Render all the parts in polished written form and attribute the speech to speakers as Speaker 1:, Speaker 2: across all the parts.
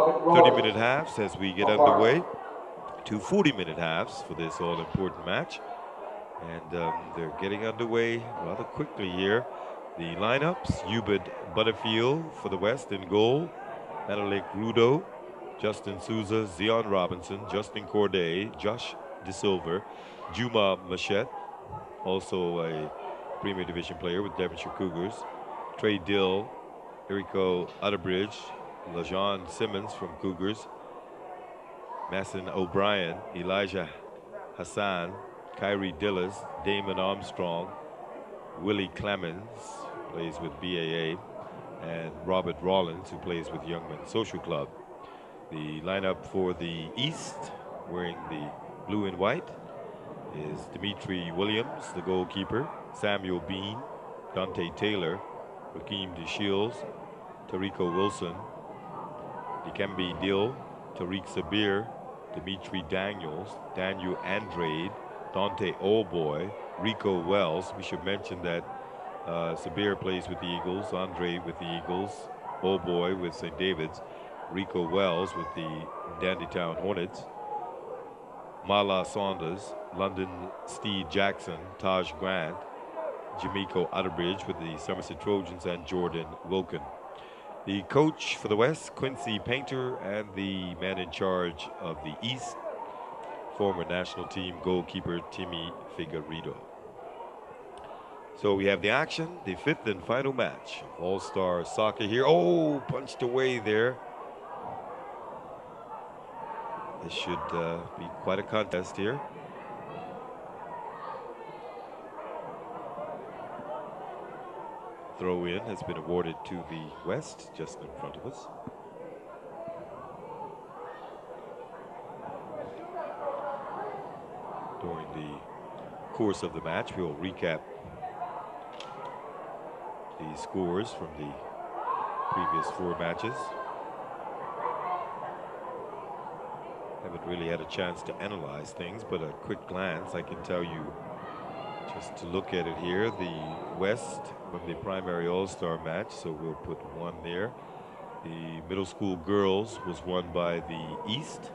Speaker 1: 30-minute halves as we get underway. 2 40-minute halves for this all-important match. And they're getting underway rather quickly here. The lineups: Hubert Butterfield for the West in goal, Menelik Rudo, Justin Souza, Zion Robinson, Justin Corday, Josh De Silver, Juma Machette, also a Premier Division player with Devonshire Cougars, Trey Dill, Erico Utterbridge, LaJon Simmons from Cougars, Masson O'Brien, Elijah Hassan, Kyrie Dillis, Damon Armstrong, Willie Clemens, plays with BAA, and Robert Rollins, who plays with Young Men's Social Club. The lineup for the East, wearing the blue and white, is Dimitri Williams, the goalkeeper, Samuel Bean, Dante Taylor, Rakeem DeShields, Tarico Wilson, Dikembe Dill, Tariq Sabir, Dimitri Daniels, Daniel Andrade, Dante Oldboy, Rico Wells. We should mention that Sabir plays with the Eagles, Andre with the Eagles, Oldboy with St. David's, Rico Wells with the Dandytown Hornets, Mala Saunders, London Steve Jackson, Taj Grant, Jamaico Utterbridge with the Somerset Trojans, and Jordan Wilkin. The coach for the West, Quincy Painter, and the man in charge of the East, former national team goalkeeper Timmy Figueredo. So we have the action, the fifth and final match of All-Star Soccer here. Oh, punched away there. This should be quite a contest here. Throw in has been awarded to the West, just in front of us. During the course of the match, we'll recap the scores from the previous 4 matches. Haven't really had a chance to analyze things, but a quick glance, I can tell you, just to look at it here, the West from the primary All-Star match, so we'll put 1 there. The middle school girls was won by the East.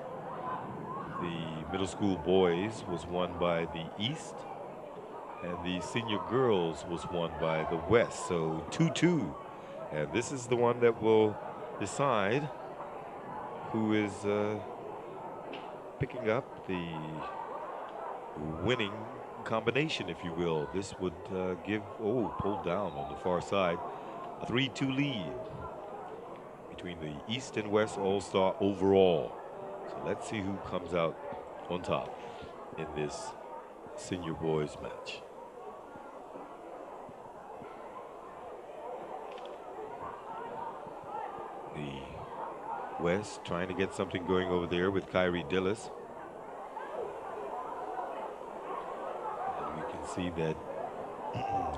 Speaker 1: The middle school boys was won by the East. And the senior girls was won by the West, so 2-2. And this is the one that will decide who is picking up the winning combination, if you will. This would give, pulled down on the far side, a 3-2 lead between the East and West All-Star overall. So let's see who comes out on top in this senior boys match. The West trying to get something going over there with Kyrie Dillis. And we can see that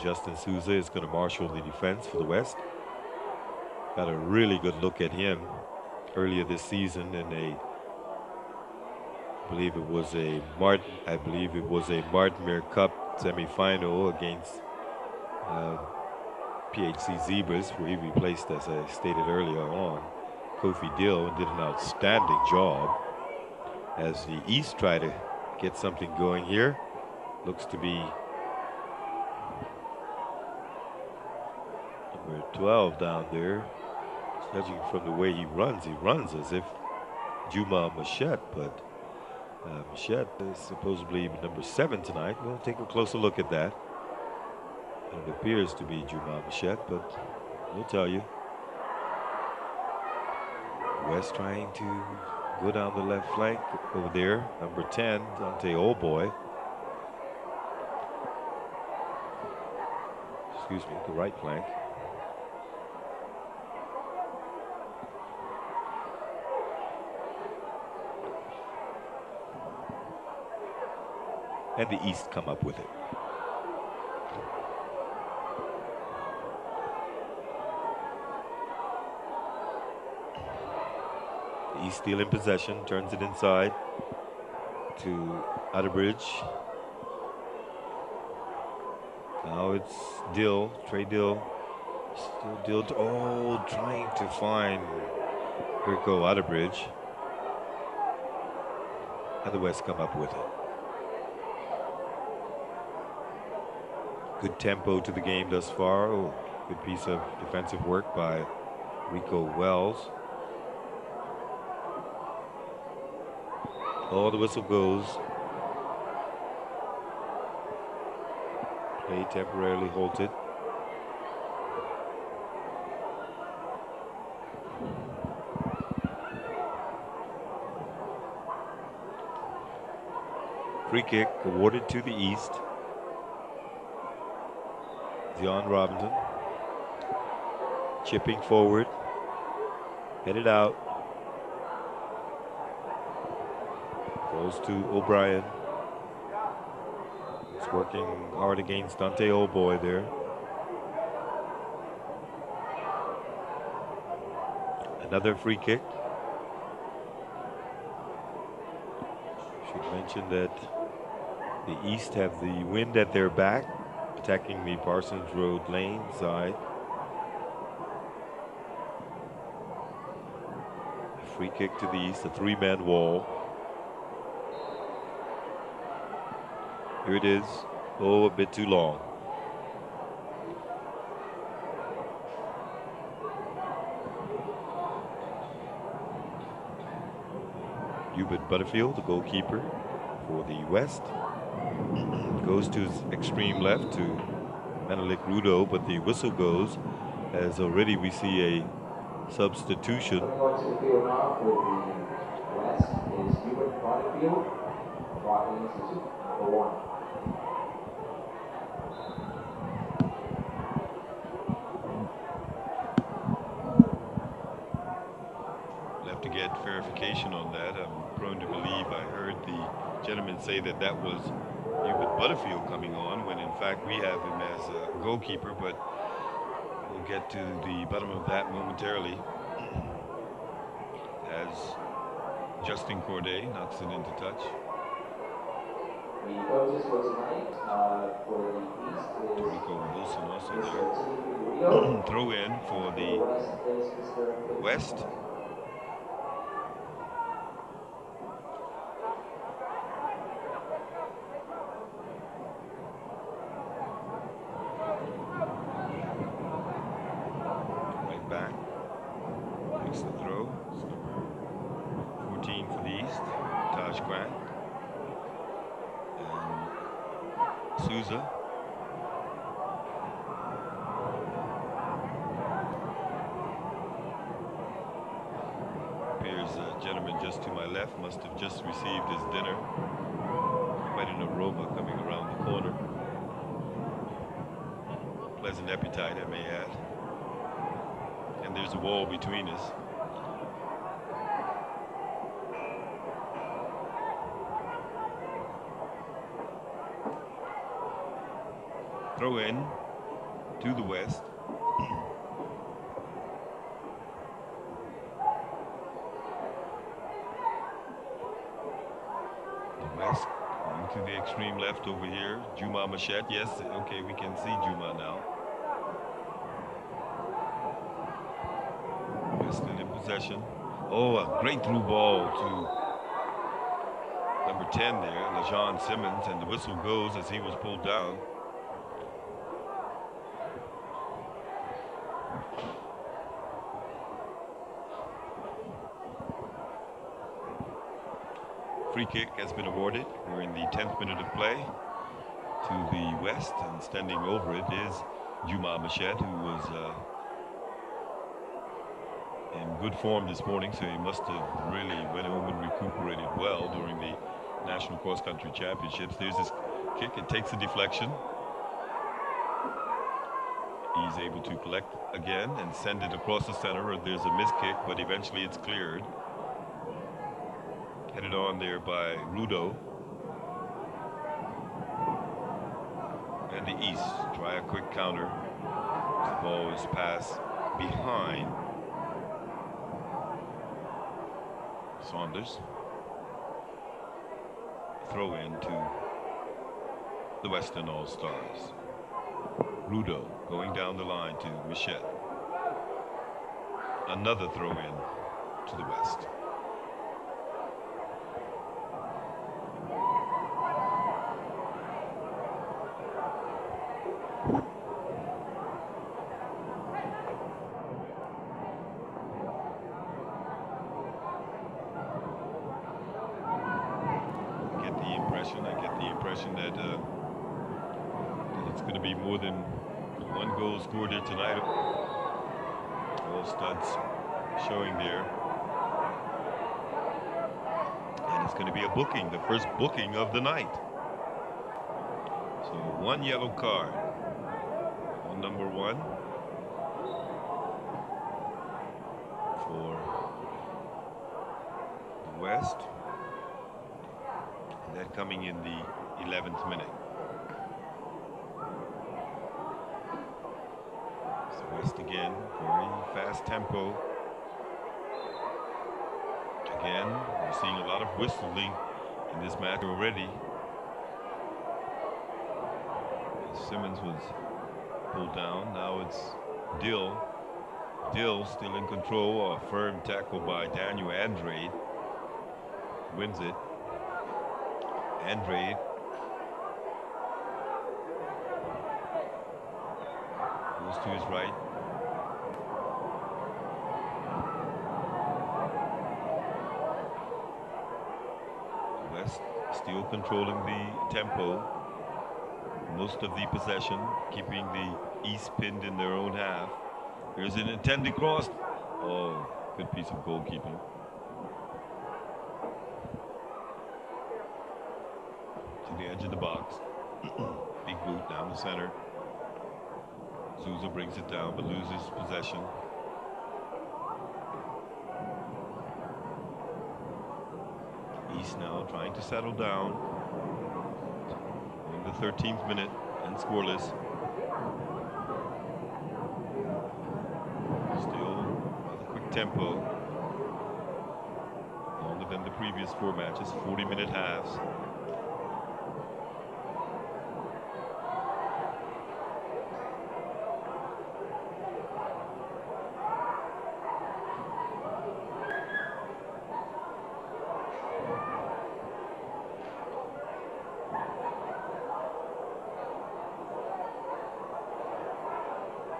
Speaker 1: Justin Souza is going to marshal the defense for the West. Got a really good look at him earlier this season in I believe it was a Martinmere Cup semifinal against PHC Zebras, where he replaced, as I stated earlier on, Kofi Dill, and did an outstanding job. As the East try to get something going here, looks to be number 12 down there. Judging from the way he runs as if Juma Machette, but Machette is supposedly number 7 tonight. We'll take a closer look at that. It appears to be Juma Machette, but we'll tell you. West trying to go down the left flank over there. Number 10, Dante Oldboy. Excuse me, the right flank. And the East come up with it. The East still in possession, turns it inside to Utterbridge. Now it's Dill, Trey Dill. Still Dill, trying to find Here go Outerbridge. And the West come up with it. Good tempo to the game thus far. Oh, good piece of defensive work by Rico Wells. Oh, the whistle goes. Play temporarily halted. Free kick awarded to the East. Zion Robinson chipping forward, headed out. Goes to O'Brien. He's working hard against Dante Oldboy there. Another free kick. Should mention that the East have the wind at their back, attacking the Parsons Road lane side. Free kick to the East, a three-man wall. Here it is. Oh, a bit too long. Hubert Butterfield, the goalkeeper for the West, goes to his extreme left to Menelik Rudo, but the whistle goes as already we see a substitution.
Speaker 2: Coming onto the field now for the West is Hubert Butterfield, brought in substitute number 1.
Speaker 1: We'll have to get verification on that. I'm prone to believe I heard the gentleman say that that was Hubert Butterfield coming on, when in fact we have him as a goalkeeper, but we'll get to the bottom of that momentarily. As Justin Corday knocks it into touch.
Speaker 2: The coaches for tonight for the East is
Speaker 1: Rico Wilson also
Speaker 2: Mr.
Speaker 1: there. Throw in for the West. Right back. Makes the throw. It's number 14 for the East, Taj Grant. And Souza. Appears a gentleman just to my left must have just received his dinner. Quite an aroma coming around the corner. Pleasant appetite, I may add. And there's a wall between us. Throw in to the West. The West going to the extreme left over here. Juma Machette. Yes, okay, we can see Juma now. West still in possession. Oh, a great through ball to number 10 there, LeJean Simmons, and the whistle goes as he was pulled down. Free kick has been awarded. We're in the 10th minute of play to the West, and standing over it is Juma Machette, who was in good form this morning, so he must have really went home and recuperated well during the National Cross Country Championships. There's his kick. It takes a deflection. He's able to collect again and send it across the center. There's a missed kick, but eventually it's cleared. Headed on there by Rudo. And the East try a quick counter. The ball is passed behind Saunders. Throw in to the Western Allstars. Rudo going down the line to Machette. Another throw in to the west. I get the impression that it's going to be more than one goal scored here tonight. All studs showing there. And it's going to be a booking, the first booking of the night. So one yellow card on number 1 for the West. And that coming in the 11th minute. So West again, very fast tempo. Again, we're seeing a lot of whistling in this match already. Simmons was pulled down. Now it's Dill. Dill still in control. A firm tackle by Daniel Andrade. Wins it. Andrade goes to his right. West still controlling the tempo. Most of the possession, keeping the East pinned in their own half. Here's an intended cross. Oh, good piece of goalkeeping. To the edge of the box. Big boot down the center. Souza brings it down but loses possession. East now trying to settle down. In the 13th minute and scoreless. Still rather quick tempo. Longer than the previous 4 matches, 40-minute halves.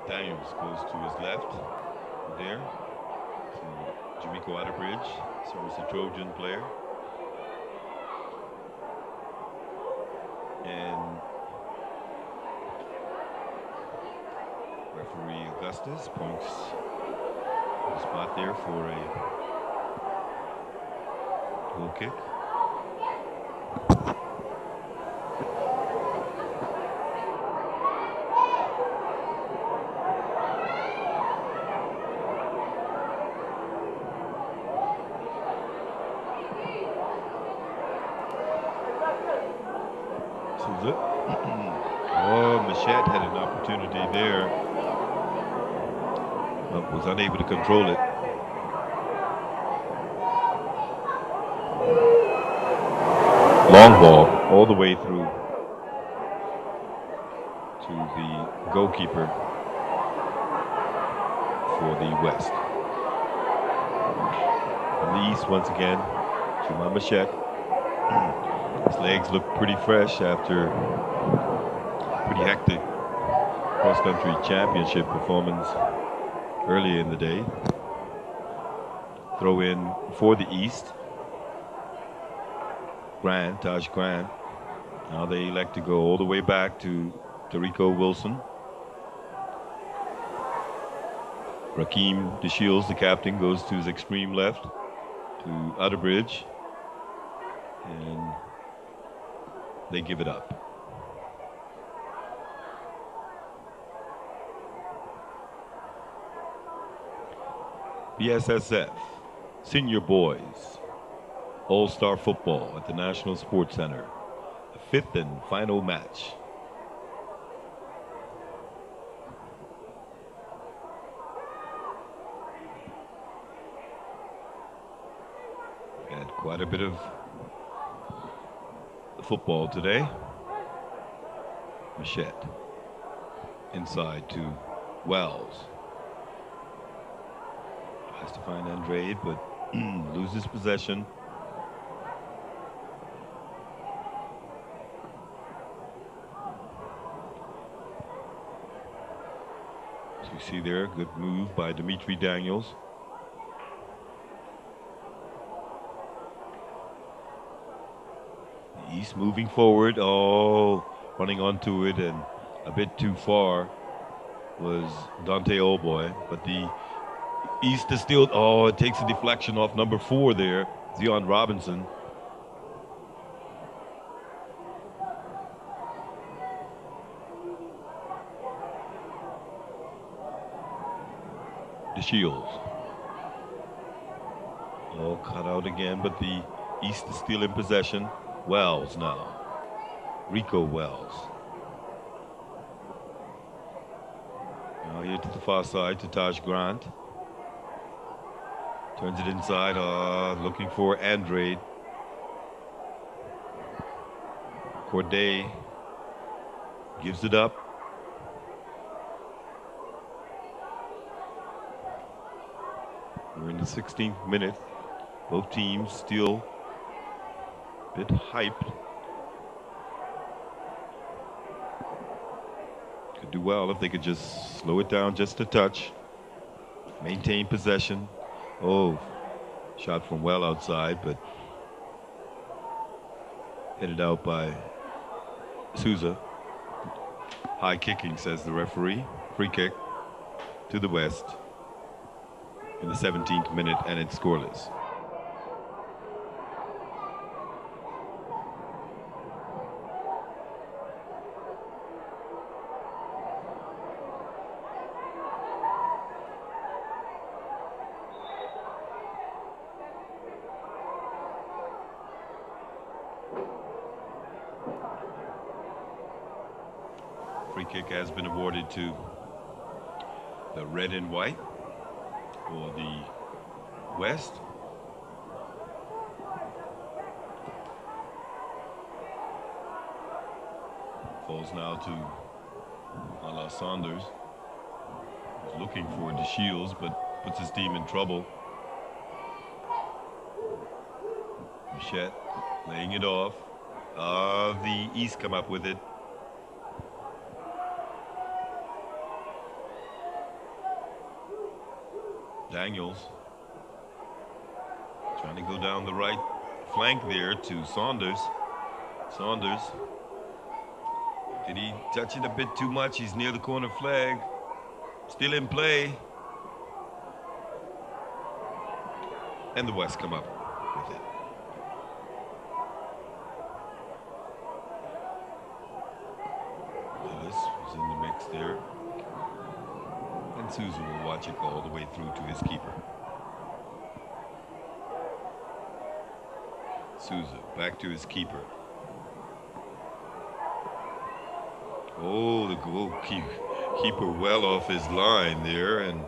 Speaker 1: Daniels goes to his left there. So Jamaica Waterbridge serves a Trojan player. And referee Augustus points the spot there for a goal kick. Oh, Machette had an opportunity there, but was unable to control it. Long ball all the way through to the goalkeeper for the West. From the East once again, Juma Machette. His legs look pretty fresh after pretty hectic cross-country championship performance earlier in the day. Throw in for the East. Grant, Taj Grant. Now they elect to go all the way back to Tarico Wilson. Rakeem DeShields, the captain, goes to his extreme left to Utterbridge. And they give it up. BSSF, Senior Boys, All-Star Football at the National Sports Center. The 5th and final match. Had quite a bit of football today. Machette inside to Wells. Tries to find Andrade, but Loses possession. As you see there, good move by Dimitri Daniels. The East moving forward. Oh, running onto it and a bit too far was Dante Oldboy. But the East is still, oh, it takes a deflection off number 4 there, Zion Robinson. The Shields. Oh, cut out again, but the East is still in possession. Wells now. Rico Wells. Now here to the far side to Taj Grant. Turns it inside, looking for Andrade. Corday gives it up. We're in the 16th minute. Both teams still a bit hyped. Could do well if they could just slow it down just a touch. Maintain possession. Oh, shot from well outside, but headed out by Souza. High kicking, says the referee. Free kick to the West in the 17th minute, and it's scoreless. Free kick has been awarded to the red and white for the West. Falls now to Ala Saunders, who's looking for the Shields, but puts his team in trouble. Bichette laying it off. The East come up with it. Daniels trying to go down the right flank there to Saunders. Saunders, did he touch it a bit too much? He's near the corner flag. Still in play. And the West come up with it. Ellis was in the mix there. And Souza will watch it go all the way through to his keeper. Souza back to his keeper. Oh, the goalkeeper well off his line there, and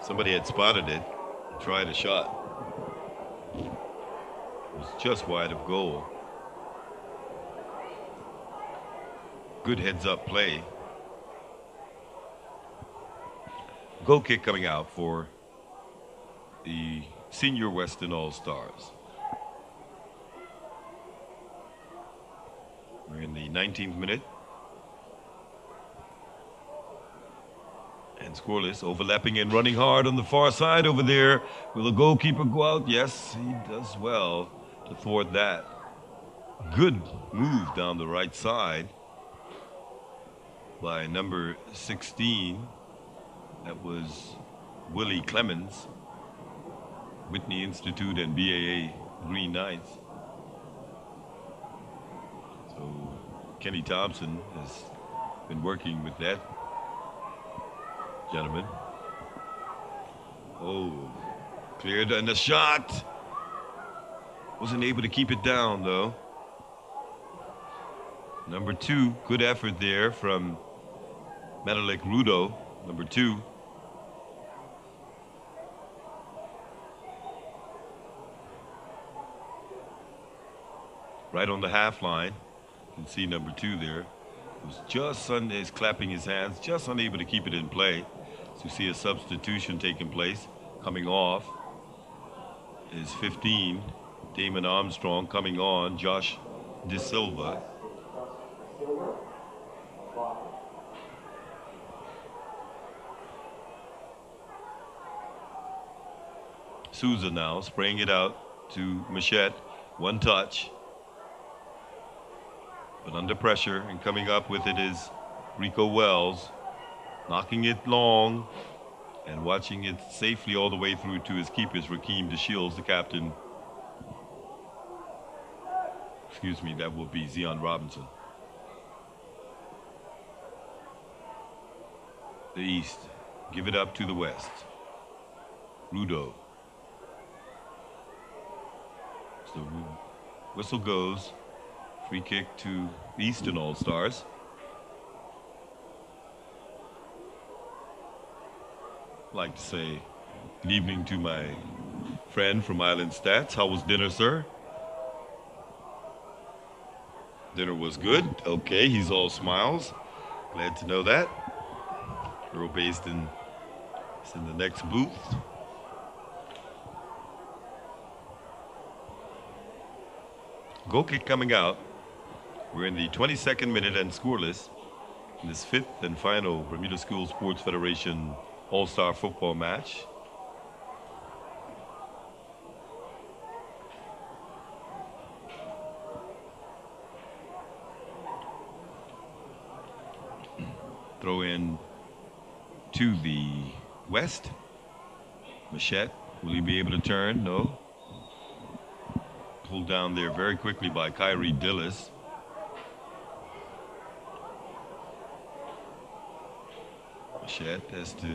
Speaker 1: somebody had spotted it and tried a shot. It was just wide of goal. Good heads-up play. Goal kick coming out for the senior Western All-Stars. We're in the 19th minute. And scoreless, overlapping and running hard on the far side over there. Will the goalkeeper go out? Yes, he does well to thwart that. Good move down the right side by number 16. That was Willie Clemens, Whitney Institute and BAA Green Knights. So Kenny Thompson has been working with that gentleman. Oh, cleared and the shot. Wasn't able to keep it down though. Number 2, good effort there from Menelik Rudo, number 2. Right on the half line. You can see number 2 there. Was just is clapping his hands, just unable to keep it in play. So you see a substitution taking place, coming off. is 15. Damon Armstrong coming on. Josh De Silva. Souza now spraying it out to Machette. One touch. But under pressure, and coming up with it is Rico Wells. Knocking it long and watching it safely all the way through to his keepers, Rakeem DeShields, the captain. Excuse me, that will be Zion Robinson. The East, give it up to the West. Rudo. So whistle goes. Free kick to the Eastern All-Stars. I'd like to say good evening to my friend from Island Stats. How was dinner, sir? Dinner was good. Okay, he's all smiles. Glad to know that. Earl Baston is in the next booth. Goal kick coming out. We're in the 22nd minute and scoreless in this fifth and final Bermuda School Sports Federation All-Star football match. Throw in to the West. Machette, will he be able to turn? No. Pulled down there very quickly by Kyrie Dillis. Machette has to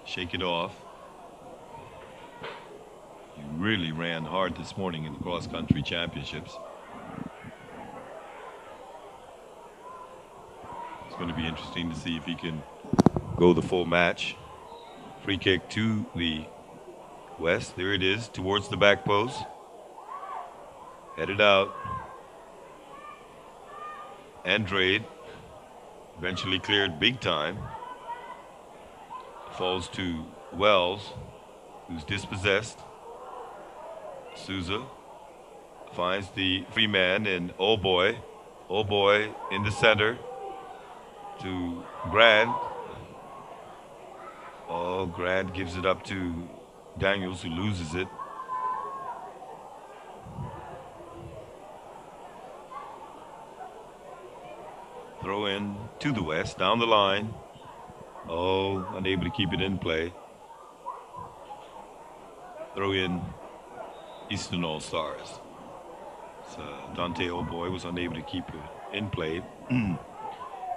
Speaker 1: shake it off. He really ran hard this morning in the cross-country championships. It's going to be interesting to see if he can go the full match. Free kick to the West. There it is, towards the back post. Headed out. Andrade eventually cleared big time. Falls to Wells, who's dispossessed. Souza finds the free man in Old Boy. Old Boy in the center to Grant. Oh, Grant gives it up to Daniels, who loses it. Throw in to the West, down the line. Oh, unable to keep it in play. Throw in Eastern All-Stars. So Dante Oldboy was unable to keep it in play.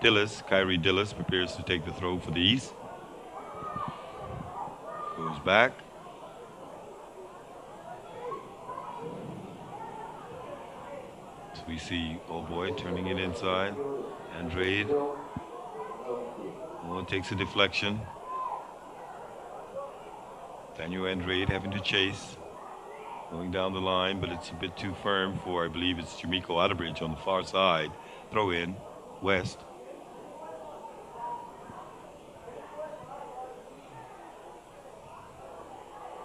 Speaker 1: Dillis, Kyrie Dillis, prepares to take the throw for the East. Goes back. So we see Oldboy turning it inside. Andrade. Oh, takes a deflection. Daniel Andrade having to chase. Going down the line, but it's a bit too firm for, I believe it's Jamiko Otterbridge on the far side. Throw in, West.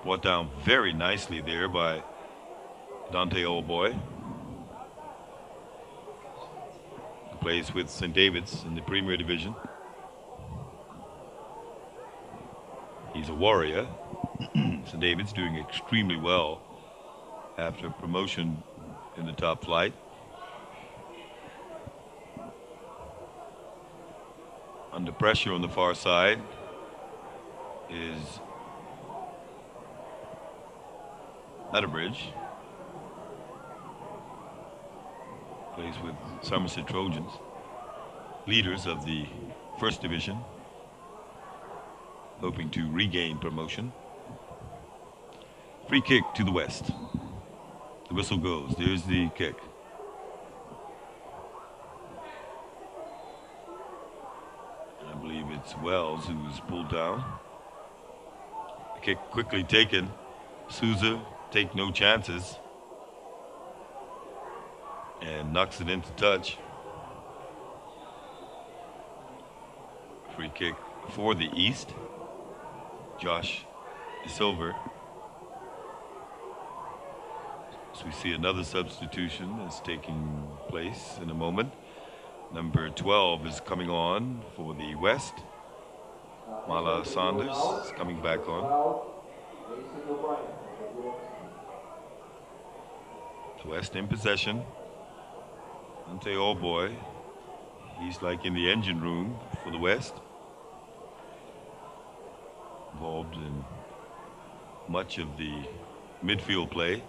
Speaker 1: Brought down very nicely there by Dante Oldboy. He plays with St. David's in the Premier Division. He's a warrior. St. David's doing extremely well after promotion in the top flight. Under pressure on the far side is Otterbridge. Plays with Somerset Trojans, leaders of the First Division, hoping to regain promotion. Free kick to the West. The whistle goes. There's the kick. I believe it's Wells who's pulled down. The kick quickly taken. Souza take no chances and knocks it into touch. Free kick for the East. Josh De Silva. So we see another substitution is taking place in a moment. Number 12 is coming on for the West. Mala Saunders is coming back on. The West in possession. Ante Allboy, he's like in the engine room for the West. Involved in much of the midfield play.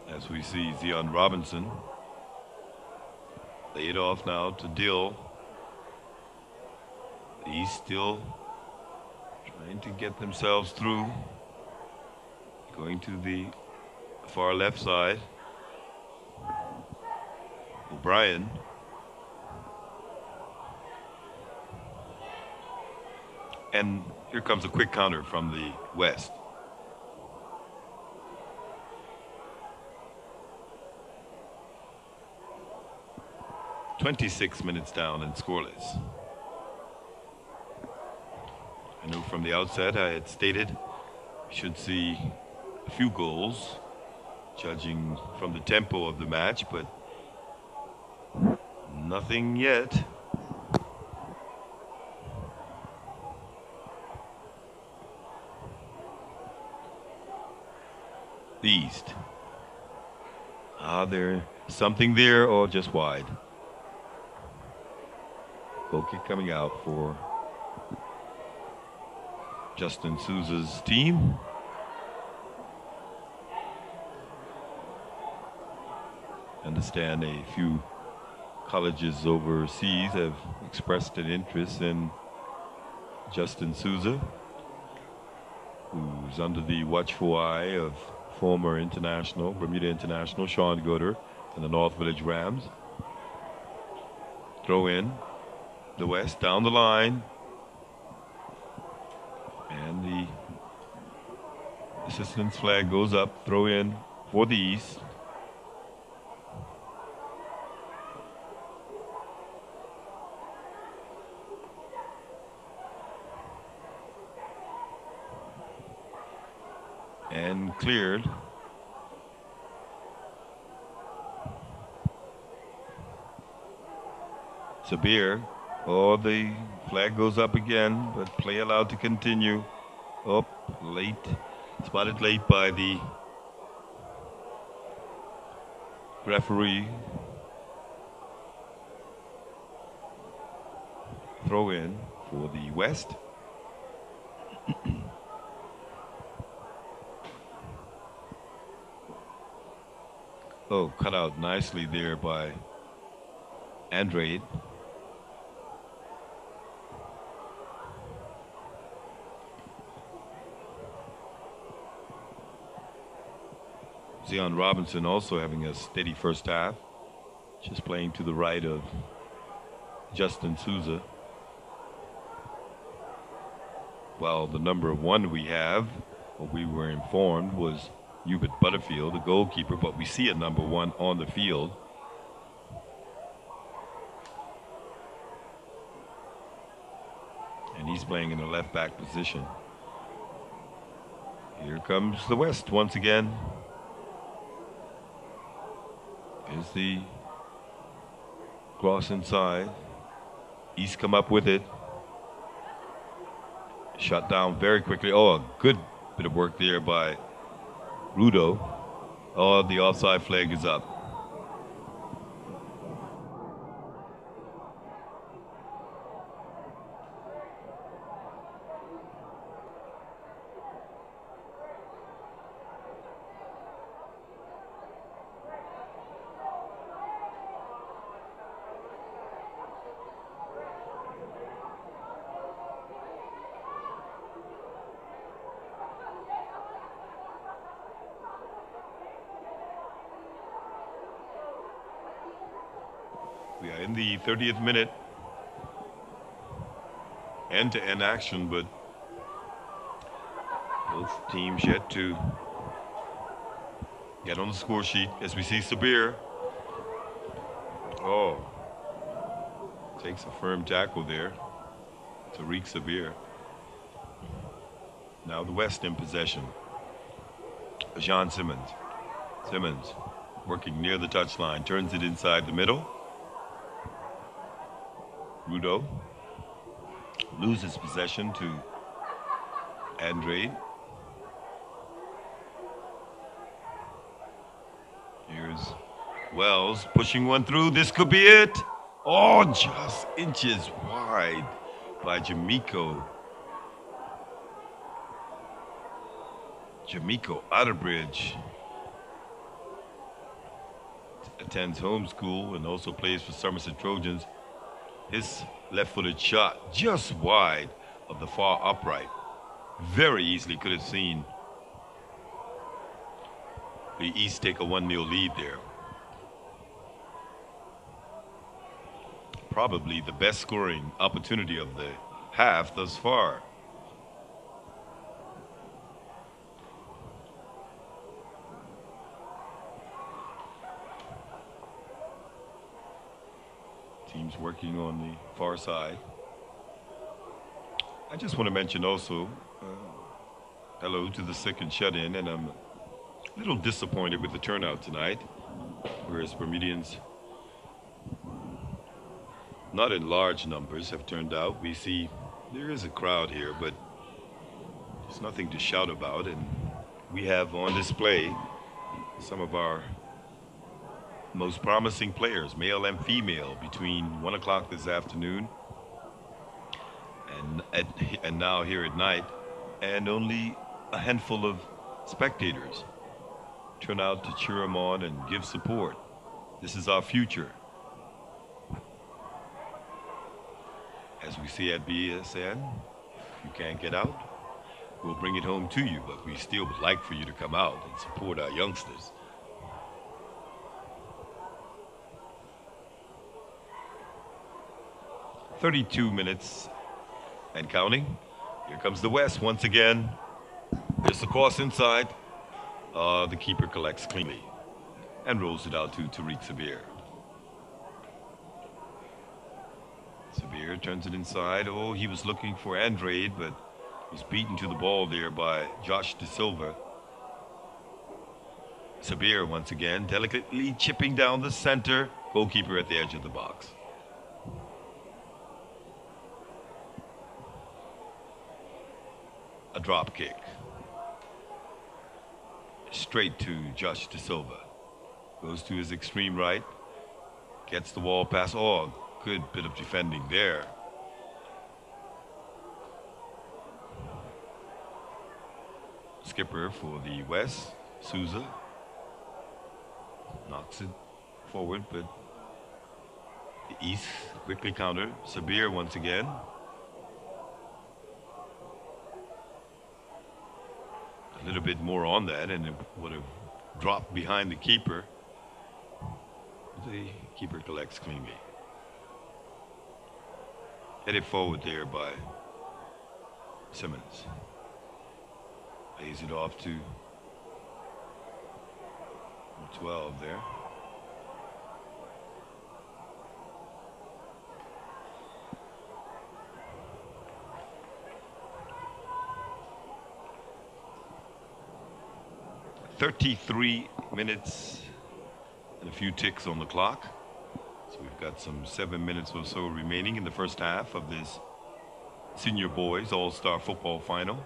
Speaker 1: As we see Zion Robinson lay it off now to Dill. He's still trying to get themselves through. Going to the far left side. O'Brien. And here comes a quick counter from the West. "26 minutes down and scoreless." I know from the outset I had stated we should see a few goals, judging from the tempo of the match, but nothing yet. The East. There's something there or just wide. Goal kick coming out for Justin Souza's team. Understand a few colleges overseas have expressed an interest in Justin Souza, who's under the watchful eye of former international, Bermuda international, Sean Gooder and the North Village Rams. Throw in, the West down the line. And the assistant's flag goes up, throw in for the East. And cleared. Sabir. Oh, the flag goes up again, but play allowed to continue. Up late, spotted late by the referee. Throw in for the West. Oh, cut out nicely there by Andrade. Zion Robinson also having a steady first half, just playing to the right of Justin Souza. While the number 1 we have, what we were informed, was Hubert Butterfield, the goalkeeper, but we see a number 1 on the field. And he's playing in the left back position. Here comes the West once again. Here's the cross inside. East come up with it. Shut down very quickly. Oh, a good bit of work there by Rudo. Oh, the offside flag is up. We are in the 30th minute. End-to-end action, but both teams yet to get on the score sheet as we see Sabir. Oh, takes a firm tackle there. Tariq Sabir. Now the West in possession. Jean Simmons.
Speaker 3: Simmons working near the touchline, turns it inside the middle. Rudo loses possession to Andrade. Here's Wells pushing one through. This could be it. Oh, just inches wide by Jamiko. Jamiko Otterbridge attends homeschool and also plays for Somerset Trojans. His left-footed shot just wide of the far upright. Very easily could have seen the East take a 1-0 lead there. Probably the best scoring opportunity of the half thus far. Teams working on the far side. I just want to mention also, hello to the second shut-in, and I'm a little disappointed with the turnout tonight, whereas Bermudians, not in large numbers, have turned out. We see there is a crowd here, but there's nothing to shout about, and we have on display some of our most promising players, male and female, between 1 o'clock this afternoon and now here at night, and only a handful of spectators turn out to cheer them on and give support. This is our future. As we see at BSN, if you can't get out, we'll bring it home to you, but we still would like for you to come out and support our youngsters. "32 minutes and counting. Here comes the West once again. There's the cross inside. The keeper collects cleanly and rolls it out to Tariq Sabir. Sabir turns it inside. Oh, he was looking for Andrade, but he's beaten to the ball there by Josh De Silva. Sabir once again, delicately chipping down the center. Goalkeeper at the edge of the box. A drop kick. Straight to Josh De Silva. Goes to his extreme right. Gets the wall pass. Oh, good bit of defending there. Skipper for the West, Souza. Knocks it forward, but the East quickly counter. Sabir once again. A little bit more on that, and it would have dropped behind the keeper. The keeper collects cleanly. Headed forward there by Simmons. Lays it off to 12 there. "33 minutes and a few ticks on the clock. So we've got some 7 minutes or so remaining in the first half of this Senior Boys All-Star Football Final,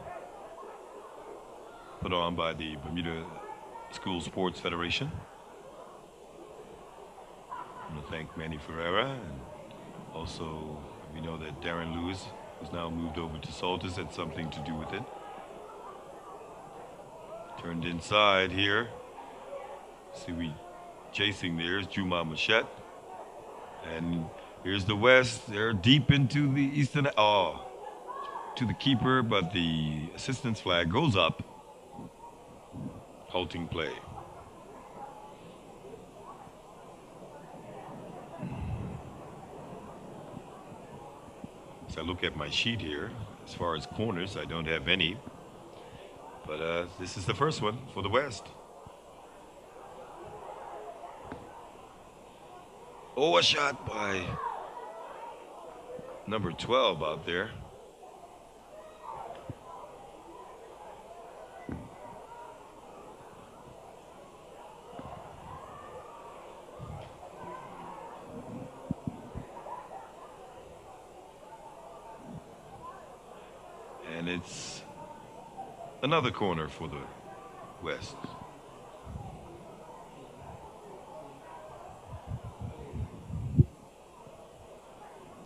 Speaker 3: put on by the Bermuda School Sports Federation. I want to thank Manny Ferreira, and also we know that Darren Lewis, who's now moved over to Salters, had something to do with it. Turned inside here. See, we chasing there is Juma Machette. And here's the West. They're deep into the eastern, to the keeper, but the assistance flag goes up. Halting play. As I look at my sheet here, as far as corners, I don't have any. But this is the first one for the West. Oh, a shot by number 12 out there. And it's another corner for the West.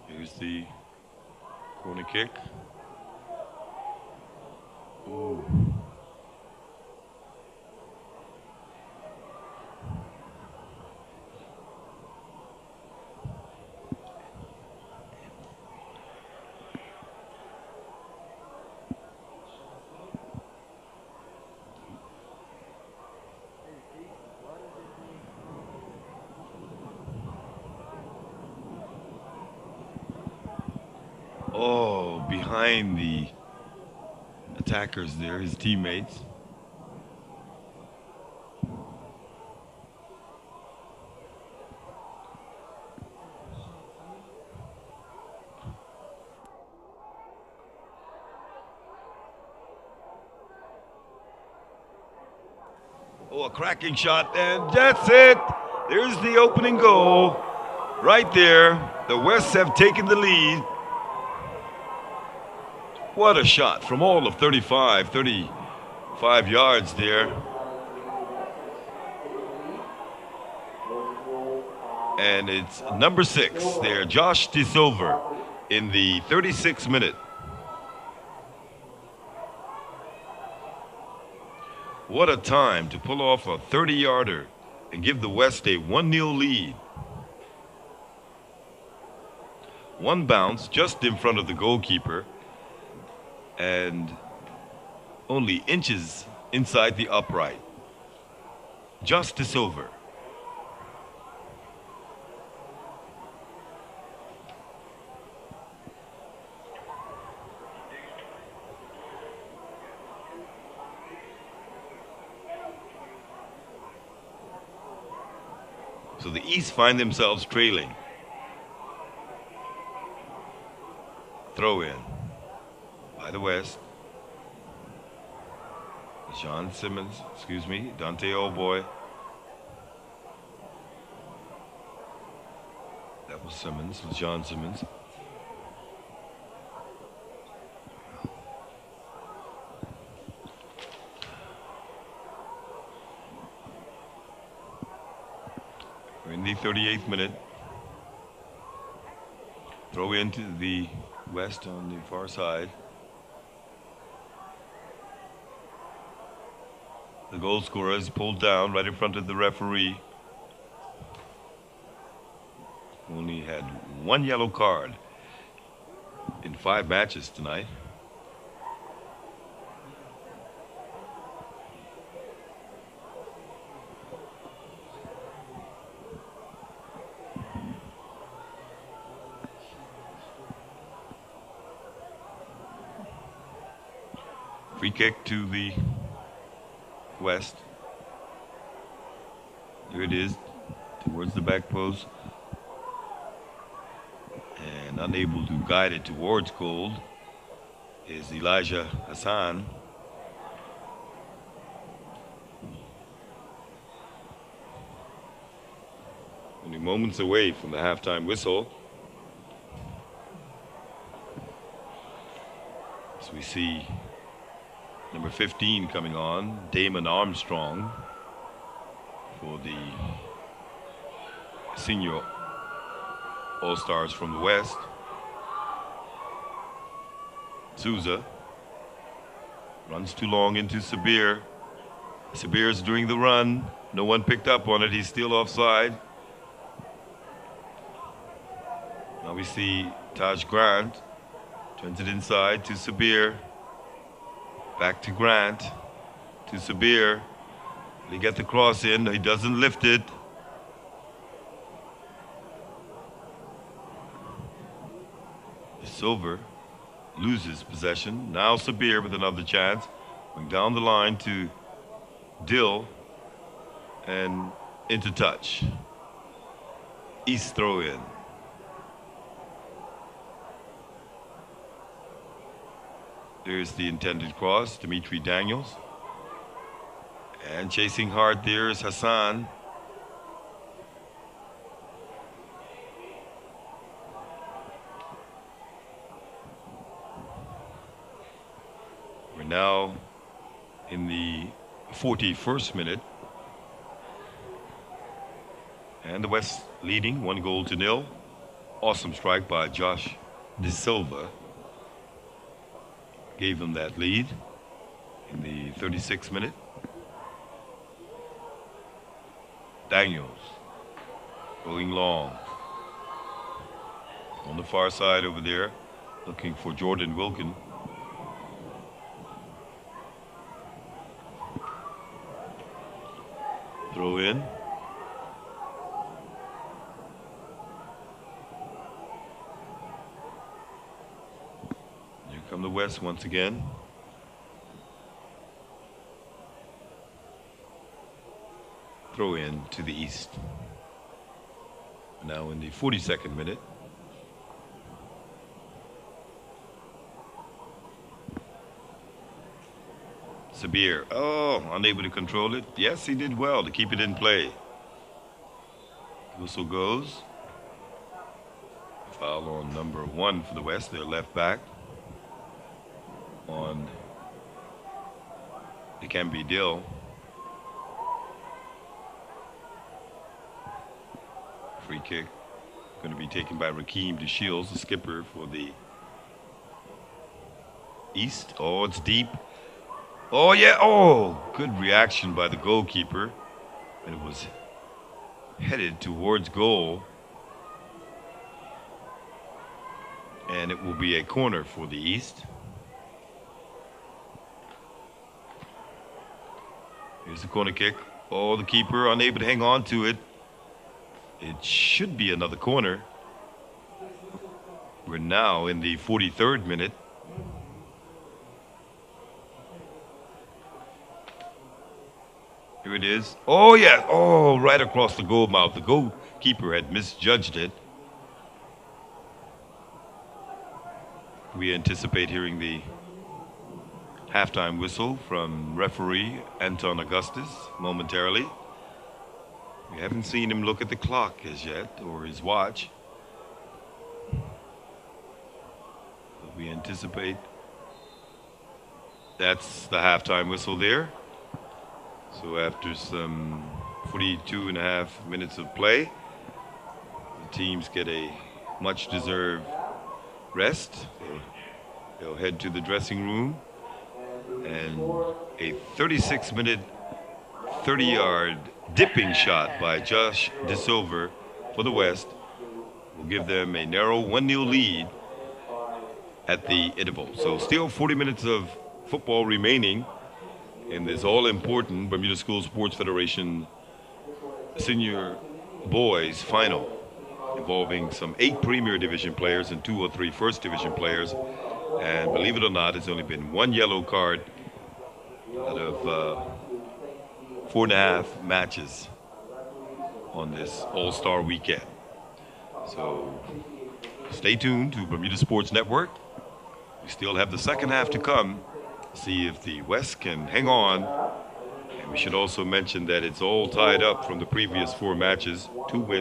Speaker 3: Here's the corner kick. Ooh. Oh, behind the attackers there, his teammates. Oh, a cracking shot, and that's it. There's the opening goal. Right there. The Wests have taken the lead. What a shot from all of 35 yards there. And it's number 6 there, Josh DeSilver, in the 36th minute. What a time to pull off a 30-yarder and give the West a 1-0 lead. One bounce just in front of the goalkeeper and only inches inside the upright. Josh DeSilver. So the East find themselves trailing. Throw in by the West. Dante Oboy. That was Simmons, John Simmons. We're in the 38th minute. Throw into the West on the far side. The goal scorer is pulled down right in front of the referee. Only had 1 yellow card in 5 matches tonight. Free kick to the West. Here it is, towards the back post. And unable to guide it towards goal is Elijah Hassan. Only moments away from the halftime whistle. As we see number 15 coming on, Damon Armstrong, for the senior All-Stars from the West. Souza runs too long into Sabir. Sabir's doing the run. No one picked up on it. He's still offside. Now we see Taj Grant turns it inside to Sabir. Back to Grant, to Sabir. They get the cross in, he doesn't lift it. Silver loses possession. Now Sabir with another chance. Going down the line to Dill and into touch. East throw in. There's the intended cross, Dimitri Daniels. And chasing hard there is Hassan. now in the 41st minute. And the West leading 1-0. Awesome strike by Josh De Silva. Gave them that lead in the 36th minute. Daniels going long. On the far side over there, looking for Jordan Wilkin. Throw in. Here come the West once again. Throw in to the East. Now in the 42nd minute. Sabir, unable to control it. Yes, he did well to keep it in play. Whistle goes. Foul on number 1 for the West, their left back. On it can be Dill. Free kick going to be taken by Rakeem DeShields, the skipper for the East. Oh, it's deep. Oh, yeah. Oh, good reaction by the goalkeeper. And it was headed towards goal. And it will be a corner for the East. Here's the corner kick. Oh, the keeper unable to hang on to it. It should be another corner. We're now in the 43rd minute. Here it is. Oh, yeah. Oh, right across the goal mouth. The goalkeeper had misjudged it. We anticipate hearing the halftime whistle from referee Anton Augustus momentarily. We haven't seen him look at the clock as yet, or his watch. But we anticipate that's the halftime whistle there. So after some 42.5 minutes of play, the teams get a much-deserved rest. They'll head to the dressing room, and a 36-minute, 30-yard dipping shot by Josh De Silva for the West will give them a narrow 1-0 lead at the interval. So still 40 minutes of football remaining in this all-important Bermuda School Sports Federation Senior Boys Final, involving some 8 Premier Division players and 2 or 3 First Division players. And believe it or not, it's only been 1 yellow card out of 4.5 matches on this All-Star weekend. So stay tuned to Bermuda Sports Network. We still have the second half to come. See if the West can hang on. And we should also mention that it's all tied up from the previous 4 matches. 2 wins.